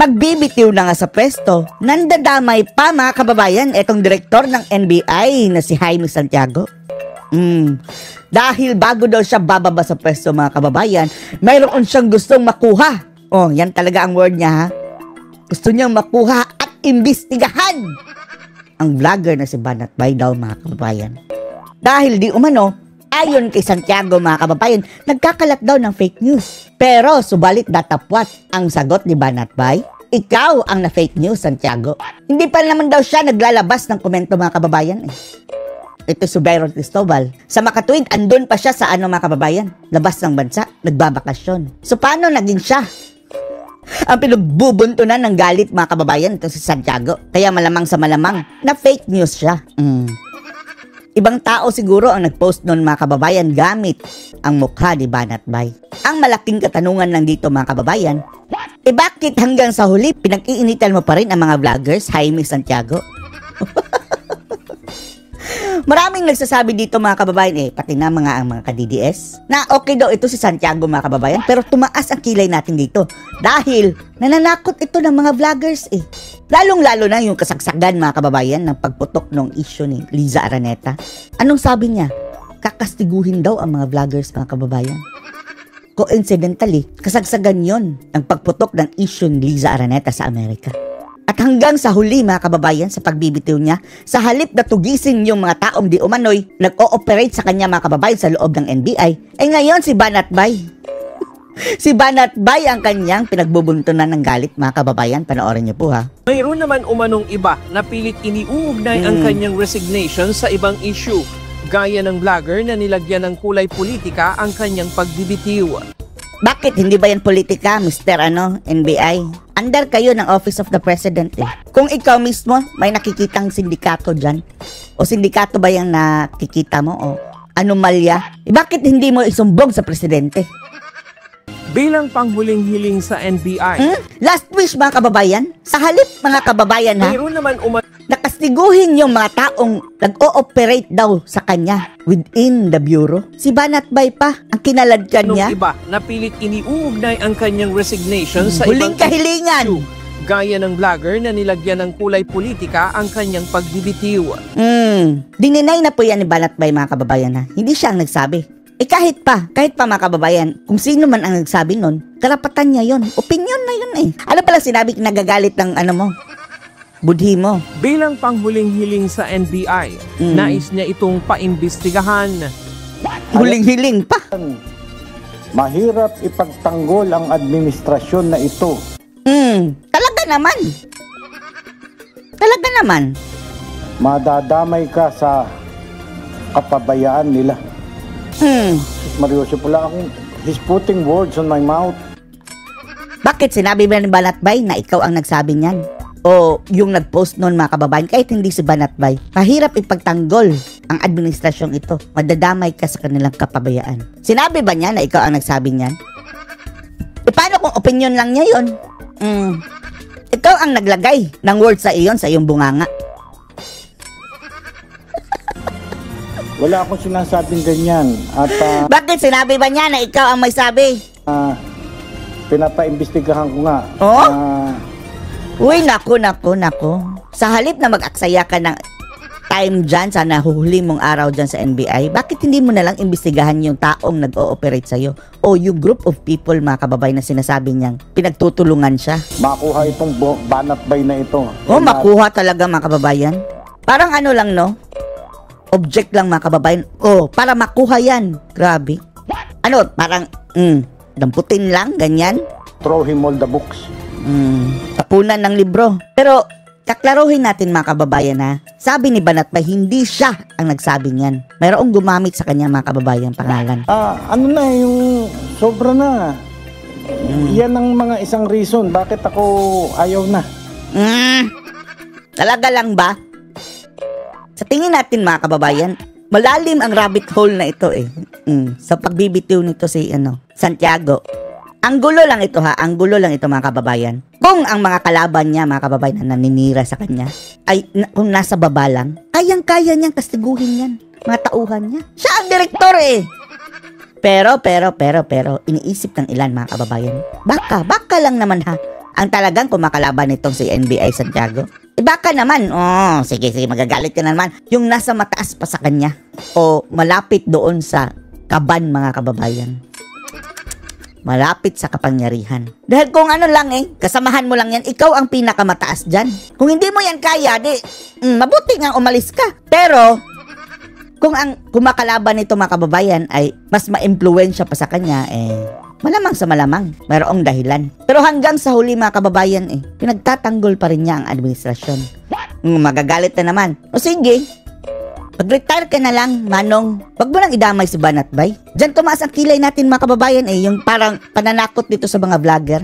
Magbibitiw na nga sa pwesto. Nandadamay pa mga kababayan etong direktor ng NBI na si Jaime Santiago. Dahil bago daw siya bababa sa pwesto mga kababayan, mayroon siyang gustong makuha. Oh, yan talaga ang word niya ha. Gusto niyang makuha at imbestigahan ang vlogger na si Banat Bay daw mga kababayan. Dahil di umano, ayon kay Santiago mga kababayan, nagkakalat daw ng fake news. Pero subalit datapwat ang sagot ni Banat Bay, ikaw ang na-fake news Santiago. Hindi pa naman daw siya naglalabas ng komento mga kababayan eh. Ito si Byron Cristobal. Sa makatuwid, andun pa siya sa mga kababayan, labas ng bansa, nagbabakasyon. So paano naging siya ang pinagbubuntunan ng galit mga kababayan ito si Santiago? Kaya malamang sa malamang na fake news siya. Ibang tao siguro ang nagpost noon mga kababayan gamit ang mukha ni Banat Bay. Ang malaking katanungan lang dito mga kababayan, bakit hanggang sa huli pinag-iinitan mo pa rin ang mga vloggers, Jaime Santiago? Maraming nagsasabi dito mga kababayan pati na ang mga ka-DDS, na okay daw ito si Santiago mga kababayan, pero tumaas ang kilay natin dito dahil nananakot ito ng mga vloggers Lalong-lalo na yung kasagsagan mga kababayan ng pagputok ng issue ni Liza Araneta. Anong sabi niya? Kakastiguhin daw ang mga vloggers mga kababayan. Coincidentally, kasagsagan yon ang pagputok ng issue ni Liza Araneta sa Amerika. At hanggang sa huli mga kababayan sa pagbibitiw niya, sa halip na tugisin yung mga taong di umano'y nag-ooperate sa kanya mga kababayan sa loob ng NBI, ngayon si Banat Bay. Si Banat Bay ang kanyang pinagbubuntunan ng galit mga kababayan. Panoorin niyo po ha. Mayroon naman umanong iba na pilit iniuugnay ang kanyang resignation sa ibang issue, gaya ng vlogger na nilagyan ng kulay politika ang kanyang pagbibitiw. Bakit? Hindi ba yan politika, Mr. NBI? Under kayo ng Office of the President Kung ikaw mismo, may nakikitang sindikato dyan, o sindikato ba yung nakikita mo, o anomalya, bakit hindi mo isumbong sa Presidente? Bilang panghuling hiling sa NBI. Last wish mga kababayan, sa halip mga kababayan mayroon naman nakastiguhin yung mga taong nag-ooperate daw sa kanya within the bureau. Si Banat Bay pa ang kinaladkan niya. Iba na pilit iniuugnay ang kanyang resignation sa huling kahilingan. Gaya ng vlogger na nilagyan ng kulay politika ang kanyang pagbibitiw. Dininay na po yan ni Banat Bay mga kababayan Hindi siya ang nagsabi. Kahit pa mga kababayan, kung sino man ang nagsabi nun, karapatan niya yon, opinion na yun Ano pala sinabi nagagalit ng mo? Budhi mo. Bilang panghuling hiling sa NBI, nais niya itong paimbestigahan. Huling hiling pa? Mahirap ipagtanggol ang administrasyon na ito. Talaga naman. Talaga naman. Madadamay ka sa kapabayaan nila. Mariusip pala akong, he's putting words on my mouth. Bakit sinabi ba ni Banat Bay na ikaw ang nagsabi niyan? O yung nagpost noon mga kababayan, kahit hindi si Banat Bay, mahirap ipagtanggol ang administrasyong ito. Madadamay ka sa kanilang kapabayaan. Sinabi ba niya na ikaw ang nagsabi niyan? Paano kung opinion lang niya yun? Ikaw ang naglagay ng words sa iyon sa iyong bunganga. Wala akong sinasabing ganyan. At bakit sinabi ba niya na ikaw ang may sabi? Pinapaimbestigahan ko nga. Uy, naku. Sa halip na mag-aksaya ka ng time dyan sa nahuhuli mong araw dyan sa NBI, bakit hindi mo nalang imbestigahan yung taong nag-ooperate sa'yo? O yung group of people, mga kababayan, na sinasabi niyang pinagtutulungan siya? Makuha itong Banat Bay na ito. Makuha talaga mga kababayan. Parang lang no? Object lang mga kababayan. Para makuha yan. Grabe. Parang, damputin lang, ganyan. Throw him all the books. Tapunan ng libro. Pero, kaklaruhin natin mga kababayan sabi ni Banat Bay, hindi siya ang nagsabi niyan. Mayroong gumamit sa kanya mga kababayan pangalan. Yung sobra na. Yan ang mga isang reason bakit ako ayaw na. Talaga lang ba? Sa tingin natin mga kababayan, malalim ang rabbit hole na ito sa pagbibitiw nito si Santiago. Ang gulo lang ito ang gulo lang ito mga kababayan. Kung ang mga kalaban niya mga kababayan na naninira sa kanya ay kung nasa baba lang, kayang-kaya niyang kastiguhin yan, mga tauhan niya. Siya ang direktor Pero iniisip ng ilan mga kababayan, baka lang naman ang talagang kumakalaban nitong si NBI Santiago? Baka naman, sige, magagalit ka na naman, yung nasa mataas pa sa kanya o malapit doon sa kaban, mga kababayan. Malapit sa kapangyarihan. Dahil kung ano lang kasamahan mo lang yan, ikaw ang pinakamataas dyan. Kung hindi mo yan kaya, mabuti nga umalis ka. Pero, kung ang kumakalaban nito mga kababayan ay mas ma-impluwensya pa sa kanya, malamang sa malamang, mayroong dahilan. Pero hanggang sa huli mga kababayan, pinagtatanggol pa rin niya ang administrasyon. Magagalit na naman. O sige, mag-retire ka na lang, Manong. Wag mo lang idamay si Banatbay. Diyan tumaas ang kilay natin mga kababayan yung parang pananakot dito sa mga vlogger.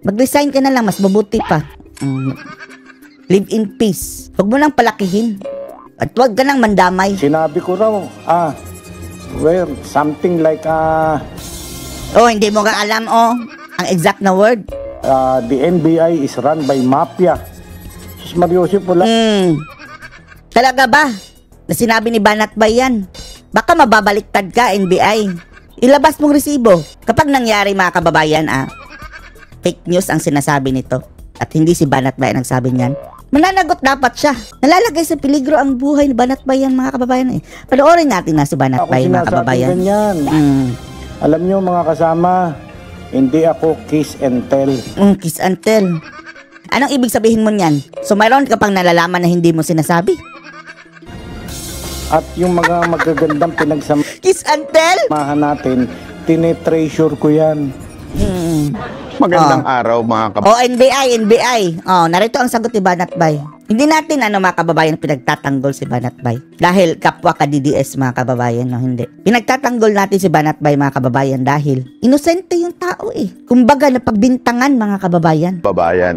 Mag-resign ka na lang, mas mabuti pa. Live in peace. Wag mo lang palakihin. At wag ka nang mandamay. Sinabi ko raw, something like, hindi mo ka alam, ang exact na word. The NBI is run by mafia. Sus Mariosip, wala. Talaga ba? Na sinabi ni Banatbay yan? Baka mababaliktad ka, NBI. Ilabas mong resibo. Kapag nangyari mga kababayan, fake news ang sinasabi nito. At hindi si Banatbay ang nagsabi niyan. Mananagot dapat siya. Nalalagay sa peligro ang buhay ni Banatbay yan, mga kababayan. Panoorin natin na si Banatbay, mga kababayan. Alam nyo mga kasama, hindi ako kiss and tell. Kiss and tell. Anong ibig sabihin mo niyan? So mayroon ka pang nalalaman na hindi mo sinasabi? At yung mga magagandang pinagsamahan Kiss and tell? natin, tinetreasure ko yan. Magandang araw mga kababayan. NBI. Narito ang sagot ni Banatbay. Hindi natin mga kababayan pinagtatanggol si Banatbay. Dahil kapwa ka DDS mga kababayan, hindi. Pinagtatanggol natin si Banatbay mga kababayan dahil inosente yung tao Kumbaga napagbintangan mga kababayan.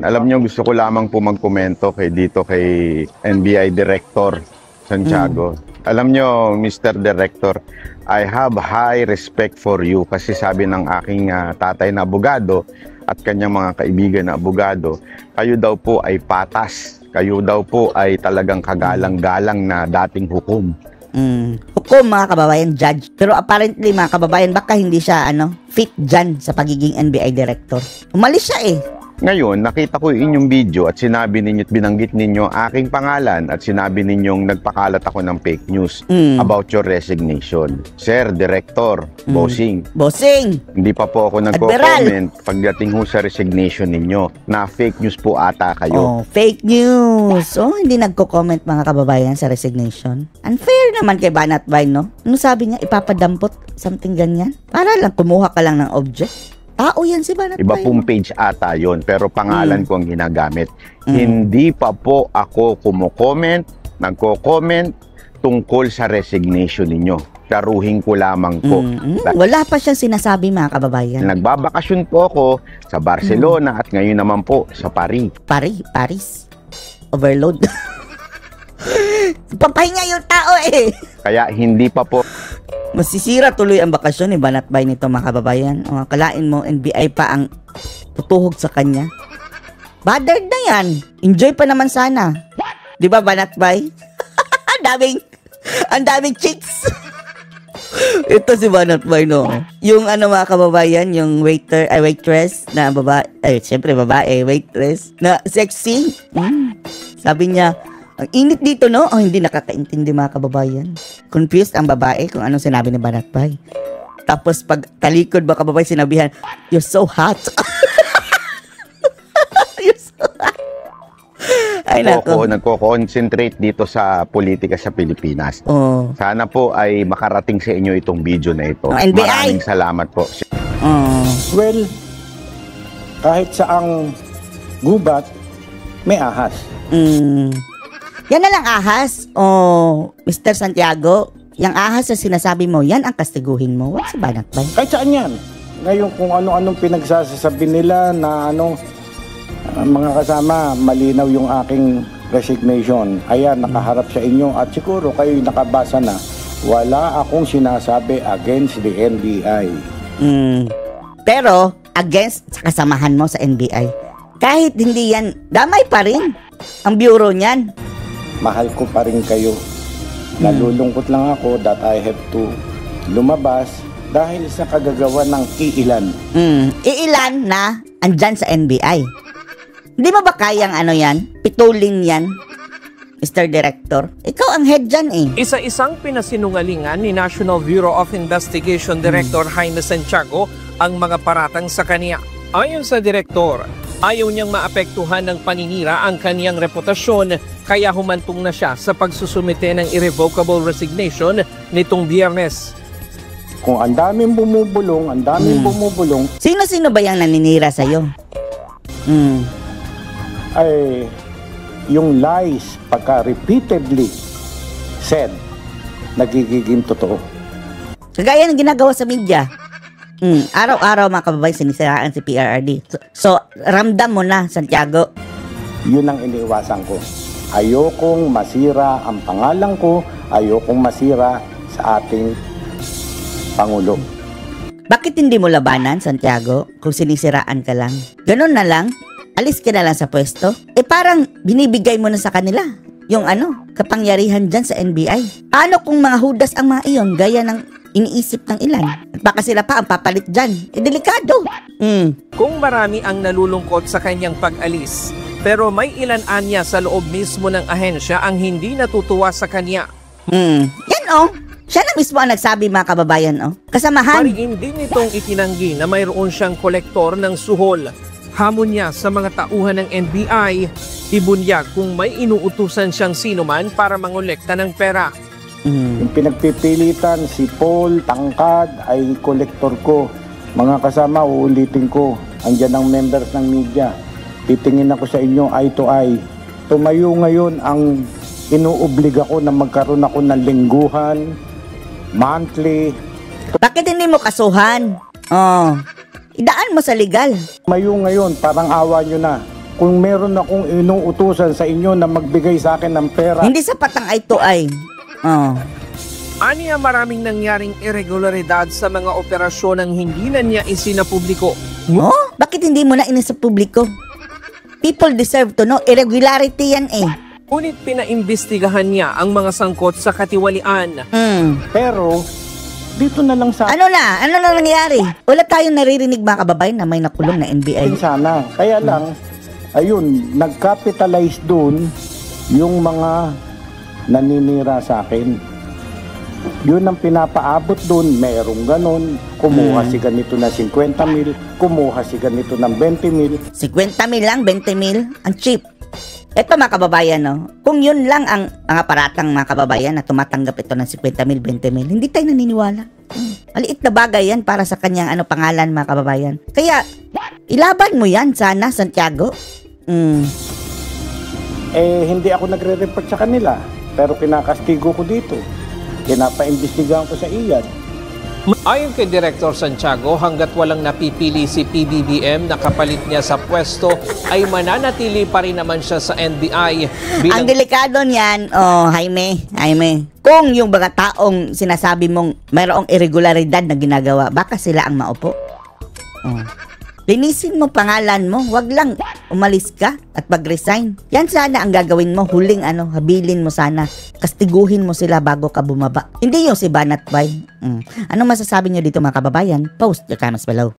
Alam niyo, gusto ko lamang po magkomento dito kay NBI Director Santiago. Alam niyo, Mr. Director, I have high respect for you kasi sabi ng aking tatay na abogado at kanyang mga kaibigan na abogado, kayo daw po ay patas. Kayo daw po ay talagang kagalang-galang na dating hukom. Hukom mga kababayan, judge. Pero apparently mga kababayan, baka hindi siya fit dyan sa pagiging NBI Director. Umalis siya Ngayon, nakita ko yung inyong video at sinabi ninyo at binanggit ninyo aking pangalan at sinabi ninyong nagpakalat ako ng fake news about your resignation. Sir, Director, Bossing. Hindi pa po ako nagko-comment pagdating sa resignation ninyo na fake news po ata kayo. Fake news. Hindi nagko-comment mga kababayan sa resignation. Unfair naman kay Banatbay, no? Ano sabi niya? Ipapadampot? Something ganyan? Para lang kumuha ka lang ng object? Tao yan si Banatbay. Iba pong page ata yon, pero pangalan ko ang ginagamit. Hindi pa po ako nagko-comment tungkol sa resignation ninyo. Klaruhin ko lamang po. Wala pa siyang sinasabi mga kababayan. Nagbabakasyon po ako sa Barcelona at ngayon naman po sa Paris. Paris. Overload. Papahinga yung tao Kaya hindi pa po. Masisira tuloy ang bakasyon ni Banatbay nito mga kababayan. Kalain mo, NBI pa ang tutuhog sa kanya. Bothered na yan. Enjoy pa naman sana. Di ba Banatbay? ang daming chicks. Ito si Banatbay, no? Yung mga kababayan, yung waitress na babae, syempre babae, waitress, na sexy. Sabi niya, ang init dito, no? Hindi nakakaintindi mga kababayan. Confused ang babae kung anong sinabi ni Banatbay. Tapos pag talikod ba kababayan, sinabihan, you're so hot. You're so hot. Ay, nako. Nagko-concentrate dito sa politika sa Pilipinas. Sana po ay makarating sa inyo itong video na ito. NBI. Maraming salamat po. Well, kahit saang gubat, may ahas. Yan na lang ahas. Mr. Santiago, yung ahas na sinasabi mo, yan ang kastiguhin mo. Wag si Banatbay. Kahit saan yan. Ngayon kung ano-anong pinagsasabi nila na mga kasama, malinaw yung aking resignation. Ayan, nakaharap sa inyo at siguro kayo nakabasa na. Wala akong sinasabi against the NBI. Pero, against sa kasamahan mo sa NBI. Kahit hindi yan, damay pa rin ang bureau niyan. Mahal ko pa rin kayo. Nalulungkot lang ako that I have to lumabas dahil sa kagagawa ng iilan. Iilan na andyan sa NBI. Hindi mo ba kayang ano yan? Pitulin yan? Mr. Director, ikaw ang head dyan eh. Isa-isang pinasinungalingan ni National Bureau of Investigation Director Jaime Santiago ang mga paratang sa kanya. Ayon sa direktor, ayaw niyang maapektuhan ng paninira ang kaniyang reputasyon kaya humantong na siya sa pagsusumite ng irrevocable resignation nitong Biyernes. Kung ang daming bumubulong, Sino-sino ba yung naninira sa'yo? ay yung lies pagka repeatedly said, nagiging totoo. Kagaya ng ginagawa sa media. Araw-araw mga kababayan sinisiraan si PRRD. So, ramdam mo na, Santiago. Yun ang iniiwasan ko. Ayokong masira ang pangalan ko, ayokong masira sa ating Pangulo. Bakit hindi mo labanan, Santiago, kung sinisiraan ka lang? Ganun na lang? Alis ka na lang sa pwesto? Parang binibigay mo na sa kanila yung kapangyarihan dyan sa NBI. Paano kung mga hudas ang mga iyon, gaya ng iniisip ng ilan? At baka sila pa ang papalit dyan. Delikado. Kung marami ang nalulungkot sa kanyang pag-alis, pero may ilan anya sa loob mismo ng ahensya ang hindi natutuwa sa kanya. Yan siya na mismo ang nagsabi mga kababayan Kasamahan. Pariin din itong itinanggi na mayroon siyang kolektor ng suhol. Hamon niya sa mga tauhan ng NBI, ibunyag kung may inuutusan siyang sinuman para mangolekta ng pera. Yung pinagpipilitan, si Paul, tangkad, ay kolektor ko. Mga kasama, uulitin ko. Andyan ang members ng media. Titingin ako sa inyo eye to eye. Tumayo ngayon ang inuobliga ko na magkaroon ako ng lingguhan, monthly. Bakit hindi mo kasuhan? Idaan mo sa legal. Tumayo ngayon, parang awa nyo na. Kung meron akong inuutusan sa inyo na magbigay sa akin ng pera. Hindi sapat ang eye to eye. Aniya maraming nangyaring irregularidad sa mga operasyon ang hindi na niya isinapubliko. Bakit hindi mo na sa publiko? People deserve to know. Irregularity yan Ngunit pinaimbestigahan niya ang mga sangkot sa katiwalian. Pero, dito na lang sa Ano na nangyari? Wala tayong naririnig mga kababayan na may nakulong na NBI. sana. Kaya lang, ayun, nag-capitalize dun yung mga naninira sa akin. Yun ang pinapaabot dun, merong ganon. Kumuha si ganito na 50 mil, kumuha si ganito ng 20 mil. 50 mil lang, 20 mil, ang cheap. Ito mga kababayan, kung yun lang ang mga paratang mga kababayan na tumatanggap ito ng 50 mil, 20 mil, hindi tayo naniniwala. Maliit na bagay yan para sa kanyang pangalan mga kababayan. Kaya, ilaban mo yan sana, Santiago. Hindi ako nagre-report sa kanila, pero kinakastigo ko dito. Pinapaimbestigahan ko sa iyan. Ayon kay Director Santiago, hanggat walang napipili si PBBM na kapalit niya sa pwesto, ay mananatili pa rin naman siya sa NBI. Ang delikado niyan, Jaime, kung yung mga taong sinasabi mong mayroong irregularidad na ginagawa, baka sila ang maupo. Linisin mo pangalan mo, wag lang umalis ka at mag-resign. Yan sana ang gagawin mo, huling habilin mo sana. Kastiguhin mo sila bago ka bumaba. Hindi yung si Banat Bay. Anong masasabi nyo dito mga kababayan? Post your comments below.